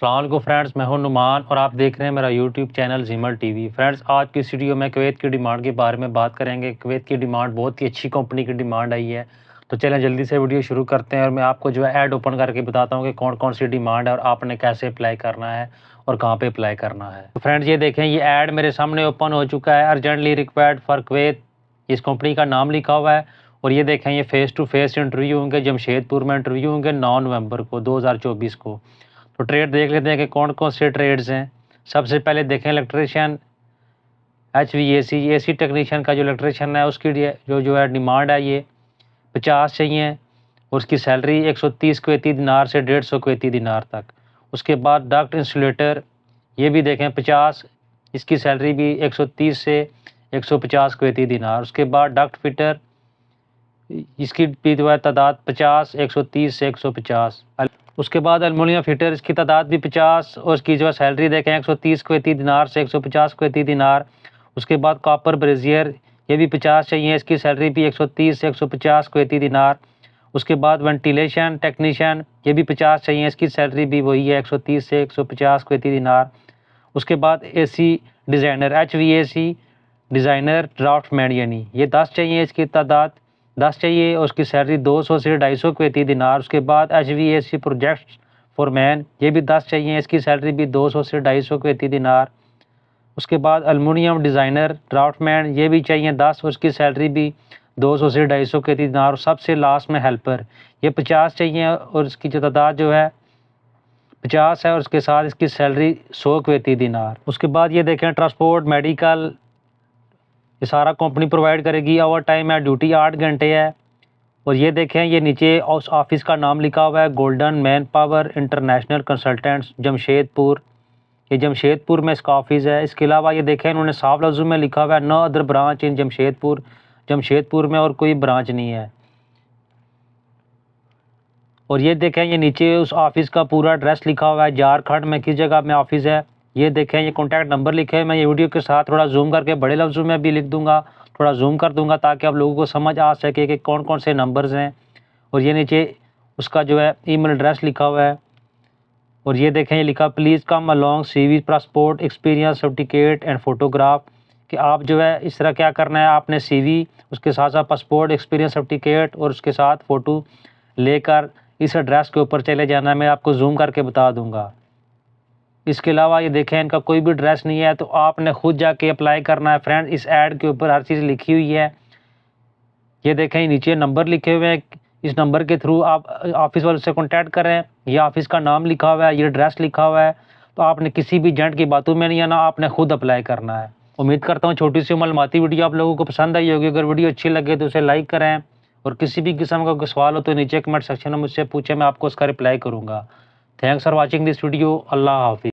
अस्सलाम वालेकुम फ्रेंड्स, मैं हूं नुमान और आप देख रहे हैं मेरा यूट्यूब चैनल ज़ीमल टीवी। फ्रेंड्स, आज की इस वीडियो में कुवैत की डिमांड के बारे में बात करेंगे। कुवैत की डिमांड बहुत ही अच्छी कंपनी की डिमांड आई है, तो चलें जल्दी से वीडियो शुरू करते हैं और मैं आपको जो है ऐड ओपन करके बताता हूँ कि कौन कौन सी डिमांड है और आपने कैसे अप्लाई करना है और कहाँ पर अप्लाई करना है। तो फ्रेंड्स, ये देखें, ये ऐड मेरे सामने ओपन हो चुका है। अर्जेंटली रिक्वायर्ड फॉर कुवैत, इस कंपनी का नाम लिखा हुआ है। और ये देखें, ये फेस टू फेस इंटरव्यू होंगे, जमशेदपुर में इंटरव्यू होंगे 9 नवंबर को 2024 को। तो ट्रेड देख लेते हैं कि कौन कौन से ट्रेड्स हैं। सबसे पहले देखें इलेक्ट्रीशियन HVAC AC टेक्नीशियन का जो इलेक्ट्रीशियन है उसकी जो है डिमांड है ये 50 चाहिए और उसकी सैलरी 130 कुवैती दिनार से 150 कुवैती दिनार तक। उसके बाद डक्ट इंसुलेटर, ये भी देखें 50, इसकी सैलरी भी 130 से 150 कुवैती दिनार। उसके बाद डक्ट फिटर, इसकी भी जो है तादाद 50, 130 से 150। उसके बाद एलुमिनियम फिटर, इसकी तादाद भी 50 और इसकी जो है सैलरी देखें 130 कुवैती दिनार से 150 कुवैती दिनार। उसके बाद कॉपर ब्रेजियर, ये भी 50 चाहिए, इसकी सैलरी भी 130 से 150 कुवैती दिनार। उसके बाद वेंटिलेशन टेक्नीशियन, ये भी 50 चाहिए, इसकी सैलरी भी वही है 130 से 150 कुवैती दिनार। उसके बाद AC designer HVAC designer draftsman, यानी ये 10 चाहिए, इसकी तादाद 10 चाहिए और उसकी सैलरी 200 से 250 कुवैती दिनार। उसके बाद HVAC प्रोजेक्ट फॉरमैन, ये भी 10 चाहिए, इसकी सैलरी भी 200 से 250 कुवैती दिनार। उसके बाद एलुमिनियम डिज़ाइनर ड्राफ्टमैन, ये भी चाहिए 10 और उसकी सैलरी भी 200 से 250 कुवैती दिनार। और सबसे लास्ट में हेल्पर, ये 50 चाहिए और इसकी जो तादाद जो है 50 है और उसके साथ इसकी सैलरी 100 कुवैती दिनार। उसके बाद ये देखें ट्रांसपोर्ट मेडिकल, ये सारा कंपनी प्रोवाइड करेगी। ओवर टाइम है, ड्यूटी 8 घंटे है। और ये देखें, ये नीचे उस ऑफिस का नाम लिखा हुआ है golden man power international consultants Jamshedpur, ये जमशेदपुर में इसका ऑफिस है। इसके अलावा ये देखें, इन्होंने साफ लफ्ज़ों में लिखा हुआ है no other branch in Jamshedpur, Jamshedpur में और कोई ब्रांच नहीं है। और ये देखें, ये नीचे उस ऑफिस का पूरा एड्रेस लिखा हुआ है, झारखंड में किस जगह में ऑफिस है। ये देखें, ये कॉन्टैक्ट नंबर लिखे हैं। मैं ये वीडियो के साथ थोड़ा जूम करके बड़े लफ्ज़ों में भी लिख दूंगा, थोड़ा जूम कर दूंगा ताकि आप लोगों को समझ आ सके कि कौन कौन से नंबर्स हैं। और ये नीचे उसका जो है ईमेल एड्रेस लिखा हुआ है। और ये देखें, ये लिखा please come along CV passport experience certificate and photograph, कि आप जो है इस तरह क्या करना है, आपने CV, उसके साथ साथ पासपोर्ट एक्सपीरियंस सर्टिफिकेट और उसके साथ फ़ोटो लेकर इस एड्रेस के ऊपर चले जाना है। मैं आपको जूम करके बता दूंगा। इसके अलावा ये देखें, इनका कोई भी एड्रेस नहीं है, तो आपने खुद जाके अप्लाई करना है। फ्रेंड, इस ऐड के ऊपर हर चीज़ लिखी हुई है। ये देखें, नीचे नंबर लिखे हुए हैं, इस नंबर के थ्रू आप ऑफिस वालों से कांटेक्ट करें। ये ऑफिस का नाम लिखा हुआ है, ये एड्रेस लिखा हुआ है, तो आपने किसी भी एजेंट की बातों में नहीं आना, आपने खुद अप्लाई करना है। उम्मीद करता हूँ छोटी सी मालूमाती वीडियो आप लोगों को पसंद आई होगी। अगर वीडियो अच्छी लगे तो उसे लाइक करें और किसी भी किस्म का कोई सवाल हो तो नीचे कमेंट सेक्शन में मुझसे पूछें, मैं आपको उसका रिप्लाई करूँगा। Thanks for watching this video. अल्लाह हाफिज़।